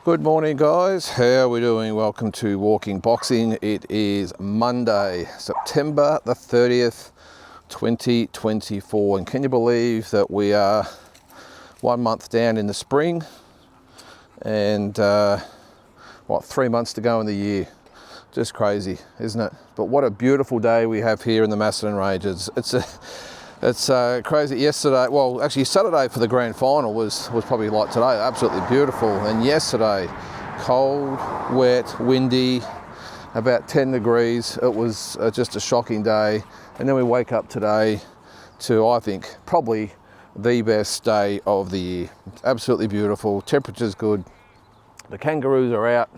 Good morning, guys. How are we doing? Welcome to Walking Boxing. It is Monday, September the 30th, 2024. And can you believe that we are 1 month down in the spring and 3 months to go in the year? Just crazy, isn't it? But what a beautiful day we have here in the Macedon Ranges. It's crazy. Yesterday, well, actually Saturday for the grand final was probably like today, absolutely beautiful. And yesterday, cold, wet, windy, about 10 degrees. It was just a shocking day. And then we wake up today to, I think, probably the best day of the year. Absolutely beautiful. Temperature's good. The kangaroos are out.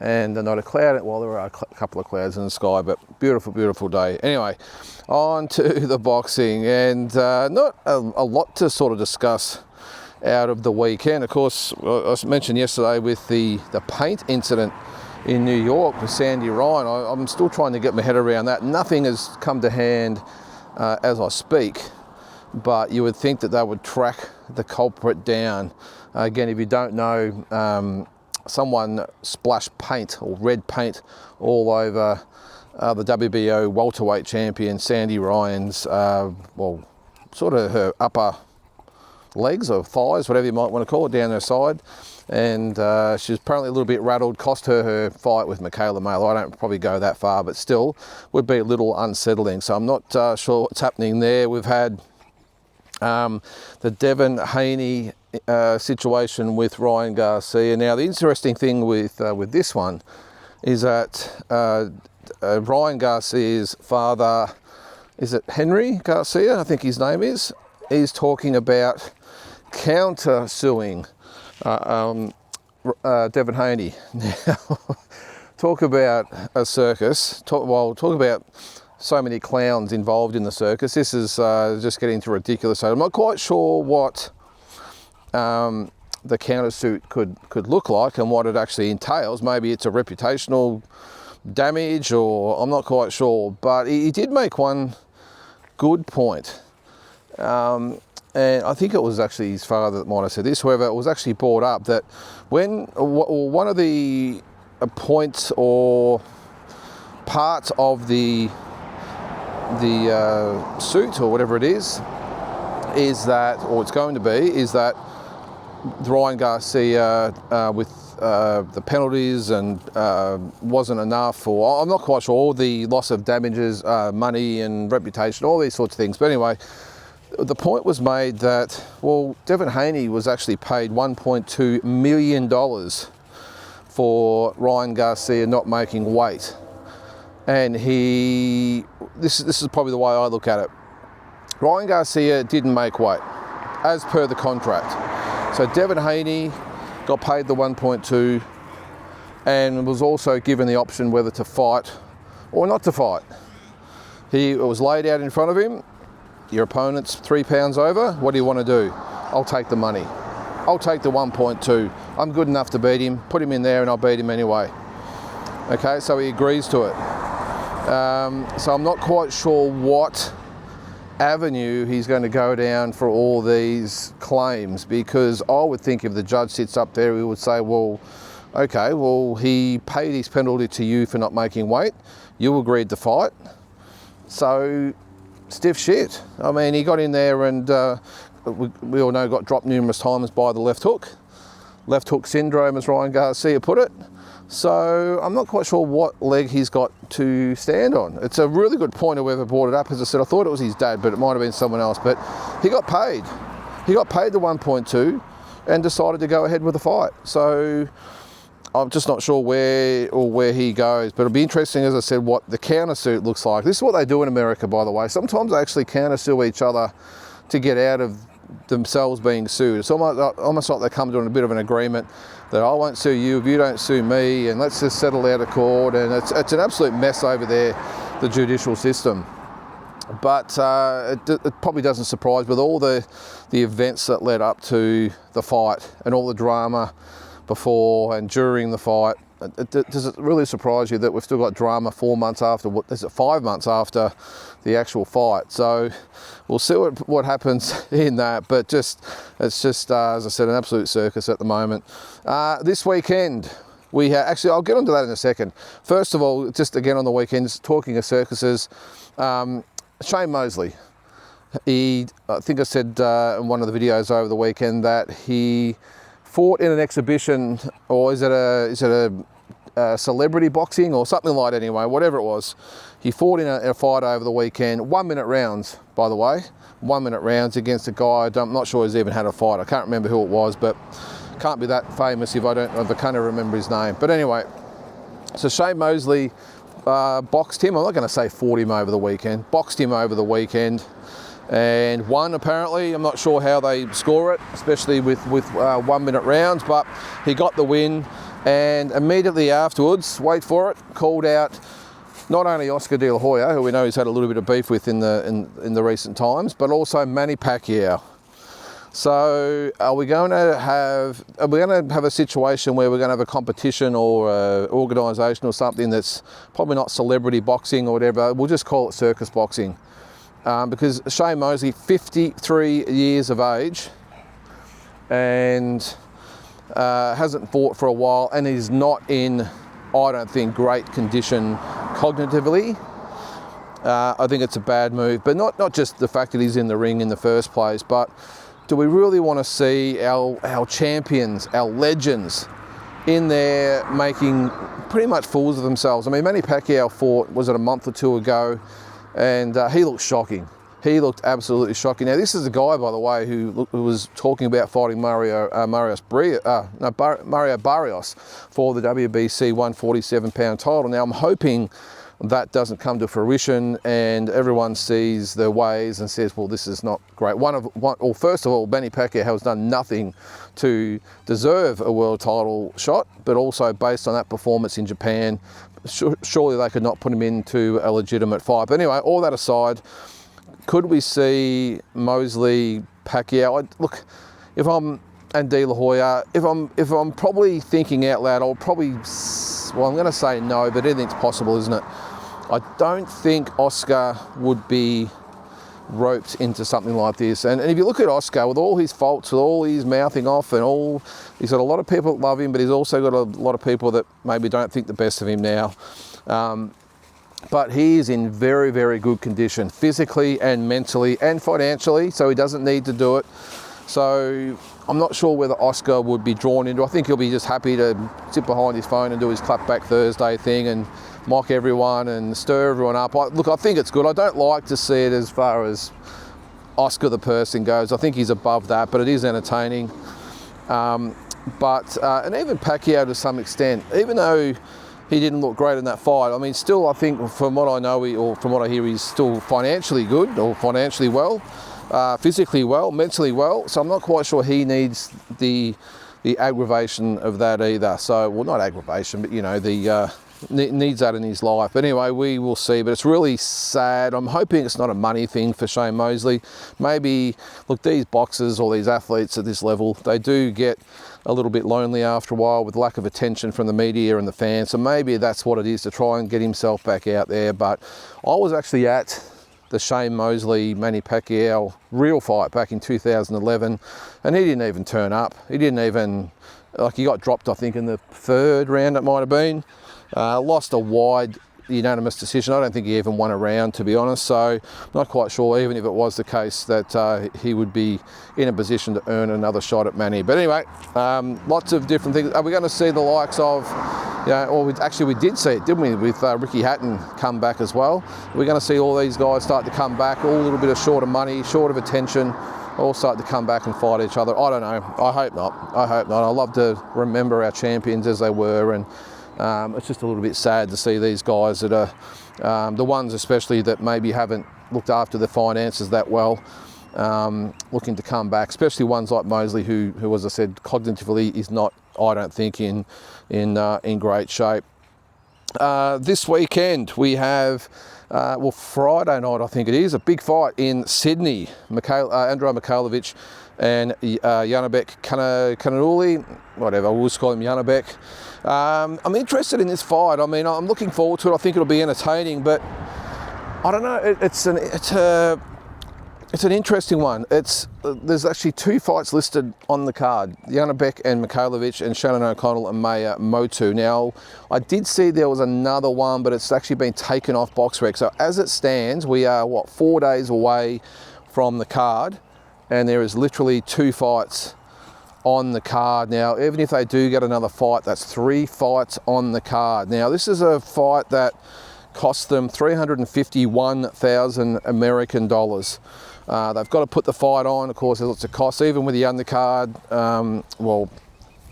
And not a cloud, well, there are a couple of clouds in the sky, but beautiful, beautiful day. Anyway, on to the boxing, and not a lot to sort of discuss out of the weekend. Of course, I mentioned yesterday with the paint incident in New York with Sandy Ryan. I'm still trying to get my head around that. Nothing has come to hand as I speak, but you would think that they would track the culprit down. Again, if you don't know, someone splashed paint or red paint all over the WBO welterweight champion Sandy Ryan's, sort of her upper legs or thighs, whatever you might want to call it, down her side. And she was apparently a little bit rattled, cost her fight with Mikhailovich. I don't probably go that far, but still would be a little unsettling. So I'm not sure what's happening there. We've had the Devin Haney situation with Ryan Garcia. Now, the interesting thing with this one is that Ryan Garcia's father, is it Henry Garcia? I think his name is talking about counter-suing Devin Haney. Now, talk about a circus. Talk about so many clowns involved in the circus. This is just getting to ridiculous. So I'm not quite sure what the countersuit could look like and what it actually entails. Maybe it's a reputational damage, or I'm not quite sure. But he did make one good point. And I think it was actually his father that might have said this. However, it was actually brought up that when one of the points or parts of the suit or whatever it is that, or it's going to be, is that Ryan Garcia with the penalties and wasn't enough, or I'm not quite sure, all the loss of damages, money and reputation, all these sorts of things. But anyway, the point was made that, well, Devin Haney was actually paid $1.2 million for Ryan Garcia not making weight. And this is probably the way I look at it. Ryan Garcia didn't make weight, as per the contract. So Devin Haney got paid the 1.2 and was also given the option whether to fight or not to fight. It was laid out in front of him. Your opponent's 3 pounds over. What do you want to do? I'll take the money. I'll take the 1.2. I'm good enough to beat him. Put him in there and I'll beat him anyway. Okay, so he agrees to it. So I'm not quite sure what avenue he's going to go down for all these claims, because I would think if the judge sits up there, he would say, well, okay, well, he paid his penalty to you for not making weight. You agreed to fight. So stiff shit. I mean, he got in there and we all know got dropped numerous times by the left hook. Left hook syndrome, as Ryan Garcia put it. So I'm not quite sure what leg he's got to stand on. It's a really good point whoever brought it up. As I said, I thought it was his dad, but it might have been someone else. But he got paid. He got paid the 1.2 and decided to go ahead with the fight. So I'm just not sure where he goes. But it'll be interesting, as I said, what the countersuit looks like. This is what they do in America, by the way. Sometimes they actually countersue each other to get out of themselves being sued. It's almost like they come to a bit of an agreement that I won't sue you if you don't sue me, and let's just settle out of court. And it's an absolute mess over there, the judicial system. But it probably doesn't surprise, with all the events that led up to the fight and all the drama before and during the fight, does it really surprise you that we've still got drama 4 months after, is it 5 months after the actual fight? So we'll see what happens in that, but it's just as I said, an absolute circus at the moment. This weekend, we actually, I'll get onto that in a second. First of all, just again on the weekends, talking of circuses, Shane Mosley. I think I said in one of the videos over the weekend that he fought in an exhibition, or is it a celebrity boxing or something like that anyway, whatever it was. He fought in a fight over the weekend, 1 minute rounds, by the way, 1 minute rounds against a guy, I'm not sure he's even had a fight. I can't remember who it was, but can't be that famous if I can't remember his name. But anyway, so Shane Mosley boxed him. I'm not going to say fought him over the weekend, boxed him over the weekend. And won apparently. I'm not sure how they score it, especially with 1 minute rounds, but he got the win. And immediately afterwards, wait for it, called out not only Oscar De La Hoya, who we know he's had a little bit of beef with in the recent times, but also Manny Pacquiao. So are we going to have a situation where we're going to have a competition or organisation or something that's probably not celebrity boxing or whatever? We'll just call it circus boxing. Because Shane Mosley, 53 years of age, and hasn't fought for a while, and is not in, I don't think, great condition cognitively. I think it's a bad move, but not just the fact that he's in the ring in the first place, but do we really want to see our champions, our legends, in there making pretty much fools of themselves? I mean, Manny Pacquiao fought, was it a month or two ago? And he looked shocking. He looked absolutely shocking. Now, this is a guy, by the way, who was talking about fighting Mario Barrios for the WBC 147-pound title. Now, I'm hoping that doesn't come to fruition and everyone sees their ways and says, well, this is not great. First of all, Manny Pacquiao has done nothing to deserve a world title shot, but also based on that performance in Japan, surely they could not put him into a legitimate fight. But anyway, all that aside, could we see Mosley, Pacquiao? Look, and De La Hoya, if I'm probably thinking out loud, I'm going to say no, but anything's possible, isn't it? I don't think Oscar would be roped into something like this. And if you look at Oscar, with all his faults, with all his mouthing off and all, he's got a lot of people that love him, but he's also got a lot of people that maybe don't think the best of him now. But he is in very, very good condition, physically and mentally and financially, so he doesn't need to do it. So I'm not sure whether Oscar would be drawn into. I think he'll be just happy to sit behind his phone and do his Clapback Thursday thing and mock everyone and stir everyone up. Look, I think it's good. I don't like to see it as far as Oscar the person goes. I think he's above that, but it is entertaining. And even Pacquiao to some extent, even though he didn't look great in that fight, I mean, still, I think from what I know, or from what I hear, he's still financially good, or financially well, physically well, mentally well. So I'm not quite sure he needs the aggravation of that either. So, well, not aggravation, but, you know, needs that in his life. But anyway, we will see. But it's really sad. I'm hoping it's not a money thing for Shane Mosley. Maybe, look, these boxers or these athletes at this level, they do get a little bit lonely after a while with lack of attention from the media and the fans. So maybe that's what it is, to try and get himself back out there. But I was actually at the Shane Mosley, Manny Pacquiao real fight back in 2011, and he didn't even turn up. He didn't even, he got dropped, I think, in the third round it might have been. Lost a wide unanimous decision. I don't think he even won a round, to be honest. So I'm not quite sure, even if it was the case, that he would be in a position to earn another shot at Manny. But anyway, lots of different things. Are we going to see the likes of, we did see it, didn't we, with Ricky Hatton come back as well? We're going to see all these guys start to come back, all a little bit of short of money, short of attention, all start to come back and fight each other. I don't know. I hope not. I love to remember our champions as they were, and it's just a little bit sad to see these guys that are, the ones especially that maybe haven't looked after their finances that well, looking to come back, especially ones like Mosley, who, as I said, cognitively is not, I don't think, in great shape. This weekend we have, well, Friday night I think it is, a big fight in Sydney. Andrei Mikhailovich and Janibek Kananouli, whatever, we'll just call him Janibek. I'm interested in this fight. I mean, I'm looking forward to it. I think it'll be entertaining, but I don't know. It's an interesting one. There's actually 2 fights listed on the card: Janibek and Mikhailovich, and Shannon O'Connell and Maya Motu. Now, I did see there was another one, but it's actually been taken off BoxRec. So as it stands, we are 4 days away from the card, and there is literally 2 fights on the card. Now, even if they do get another fight, that's 3 fights on the card. Now, this is a fight that cost them 351,000 American dollars. They've got to put the fight on. Of course, there's lots of costs, even with the undercard.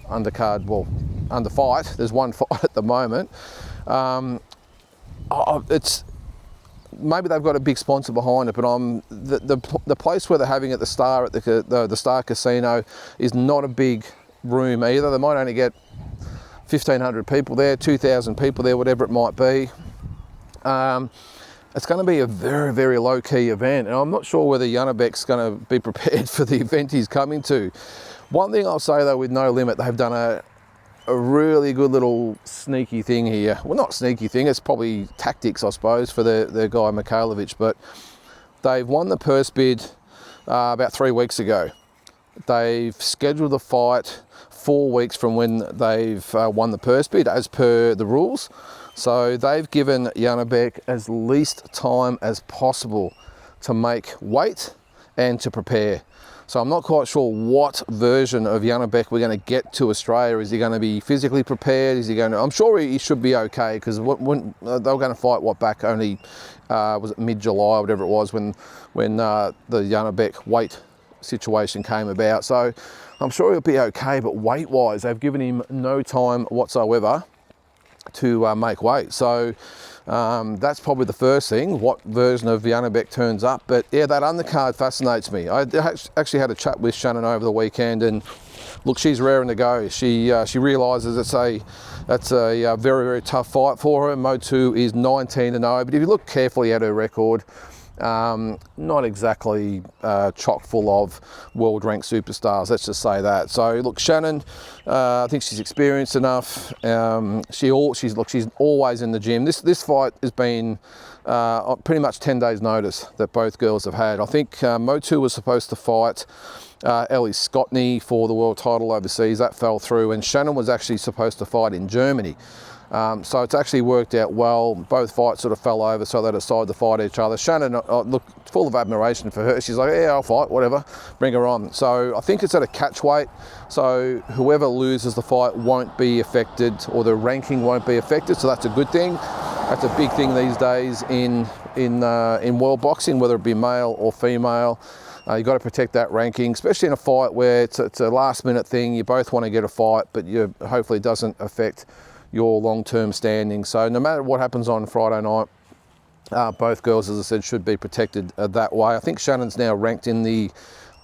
Under fight. There's 1 fight at the moment. It's maybe they've got a big sponsor behind it, but the place where they're having it, the Star at the Star Casino, is not a big room either. They might only get 1,500 people there, 2,000 people there, whatever it might be. It's going to be a very, very low-key event, and I'm not sure whether Janibek's going to be prepared for the event he's coming to. One thing I'll say, though, with No Limit, they've done a really good little sneaky thing here. Well, not sneaky thing, it's probably tactics, I suppose, for the guy Mikhailovich, but they've won the purse bid about 3 weeks ago. They've scheduled the fight 4 weeks from when they've won the purse bid, as per the rules. So they've given Janibek as least time as possible to make weight and to prepare. So I'm not quite sure what version of Janibek we're going to get to Australia. Is he going to be physically prepared? Is he going to? I'm sure he should be okay, because when they were going to fight back only was it mid-July, whatever it was, when the Janibek weight situation came about. So I'm sure he'll be okay. But weight-wise, they've given him no time whatsoever to make weight. So that's probably the first thing, what version of Janibek turns up. But yeah, that undercard fascinates me. I actually had a chat with Shannon over the weekend, and look, she's raring to go. She realises that's a very, very tough fight for her. Motu is 19-0, but if you look carefully at her record, not exactly chock full of world-ranked superstars, let's just say that. So look, Shannon, I think she's experienced enough. She's always in the gym. This fight has been pretty much 10 days notice that both girls have had. I think Motu was supposed to fight Ellie Scottney for the world title overseas. That fell through, and Shannon was actually supposed to fight in Germany. So it's actually worked out well. Both fights sort of fell over, so they decided to fight each other. Shannon looked full of admiration for her. She's like, yeah, I'll fight, whatever, bring her on. So I think it's at a catch weight, so whoever loses the fight won't be affected, or the ranking won't be affected, so that's a good thing. That's a big thing these days in world boxing, whether it be male or female. You've got to protect that ranking, especially in a fight where it's a last-minute thing. You both want to get a fight, but hopefully it doesn't affect your long-term standing. So no matter what happens on Friday night, both girls, as I said, should be protected that way. I think Shannon's now ranked in the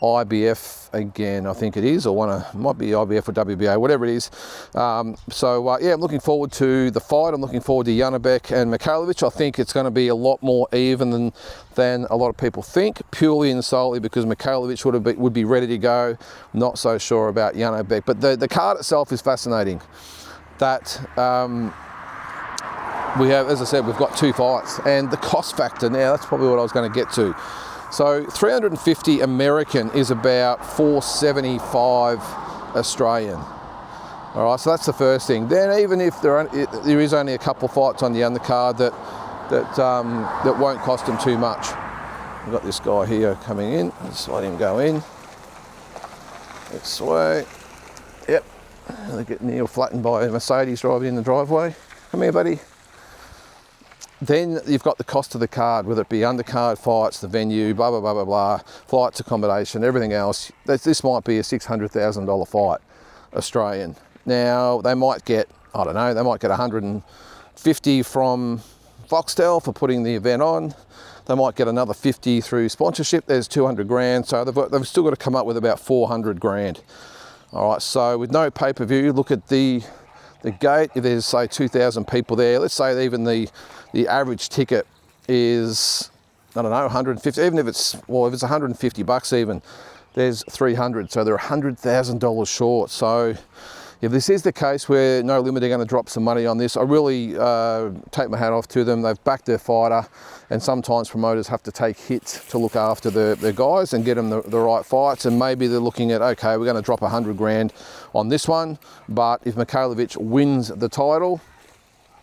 IBF again, I think it is, or might be IBF or WBA, whatever it is. Yeah, I'm looking forward to the fight. I'm looking forward to Janibek and Mikhailovich. I think it's going to be a lot more even than a lot of people think, purely and solely because Mikhailovich would be ready to go. Not so sure about Janibek, but the card itself is fascinating. That we have, as I said, we've got 2 fights, and the cost factor now, that's probably what I was going to get to. So 350 American is about 475 Australian. All right, so that's the first thing. Then even if there is only a couple of fights on the undercard that won't cost them too much. We've got this guy here coming in. Let's let him go in. This way. Yep. They're getting near flattened by a Mercedes driving in the driveway. Come here, buddy. Then you've got the cost of the card, whether it be undercard fights, the venue, blah, blah, blah, blah, blah, flights, accommodation, everything else. This might be a $600,000 fight, Australian. Now, they might get, I don't know, they might get 150 from Foxtel for putting the event on. They might get another 50 through sponsorship. There's 200 grand. So they've still got to come up with about 400 grand. All right, so with no pay-per-view, look at the the gate, if there's say 2,000 people there, let's say even the average ticket is, I don't know, 150, even if it's, well, if it's 150 bucks even, there's 300, so they're $100,000 short. So if this is the case where No Limit are going to drop some money on this, I really take my hat off to them. They've backed their fighter, and sometimes promoters have to take hits to look after their guys and get them the right fights. And maybe they're looking at, okay, we're going to drop 100 grand on this one, but if Mikhailovich wins the title,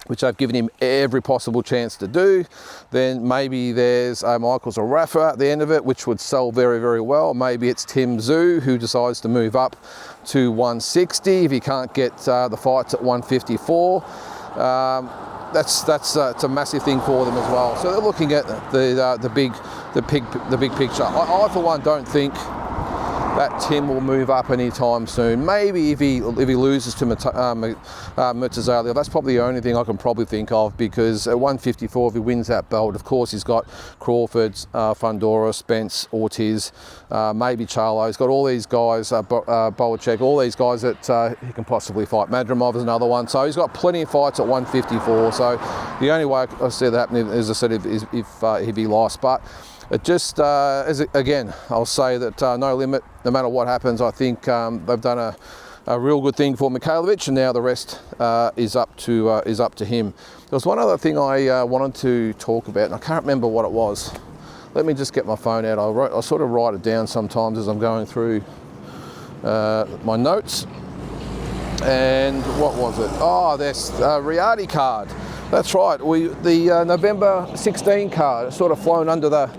which they've given him every possible chance to do, then maybe there's Michaels or Rafa at the end of it, which would sell very, very well. Maybe it's Tim Tszyu who decides to move up to 160 if he can't get the fights at 154. That's it's a massive thing for them as well. So they're looking at the big picture. I for one don't think that Tim will move up anytime soon. Maybe if he loses to Murtazalia, that's probably the only thing I can probably think of, because at 154, if he wins that belt, of course he's got Crawford, Fundora, Spence, Ortiz, maybe Charlo. He's got all these guys, Boacek, all these guys that he can possibly fight. Madrimov is another one. So he's got plenty of fights at 154. So the only way I see that happening, as I said, if he lost. But it just, again, I'll say that No Limit, no matter what happens, I think they've done a real good thing for Mikhailovich, and now the rest is up to him. There was one other thing I wanted to talk about, and I can't remember what it was. Let me just get my phone out. I sort of write it down sometimes as I'm going through my notes. And what was it? Oh, that's Riyadh card. That's right. The November 16 card sort of flown under the,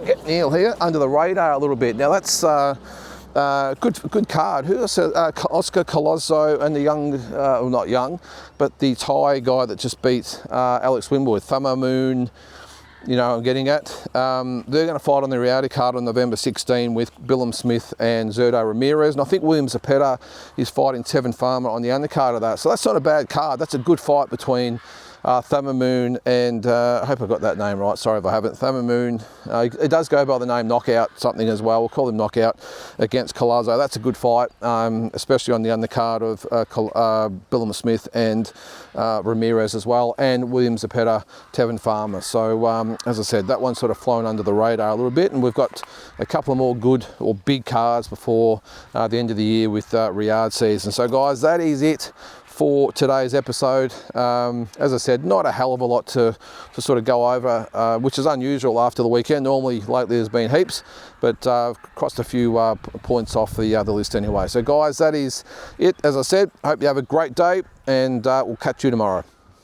get Neil here, under the radar a little bit. Now that's good card. Who else? Oscar Colazo and the young, well not young, but the Thai guy that just beat Alex Wimwood, Thumma Moon. You know, I'm getting at. They're going to fight on the Riyadh card on November 16 with Billum Smith and Zerdo Ramirez. And I think William Zepeda is fighting Tevin Farmer on the undercard of that. So that's not a bad card. That's a good fight between Thumma Moon and, I hope I got that name right, sorry if I haven't, Thumma Moon. It does go by the name Knockout something as well. We'll call him Knockout against Colazo. That's a good fight, especially on the undercard of Billum Smith and Ramirez as well, and William Zepeda, Tevin Farmer. So as I said, that one's sort of flown under the radar a little bit, and we've got a couple of more good or big cards before the end of the year with Riyadh season. So guys, that is it for today's episode. As I said, not a hell of a lot to sort of go over, which is unusual after the weekend. Normally lately there's been heaps, but crossed a few points off the list anyway. So guys, that is it. As I said, hope you have a great day, and we'll catch you tomorrow.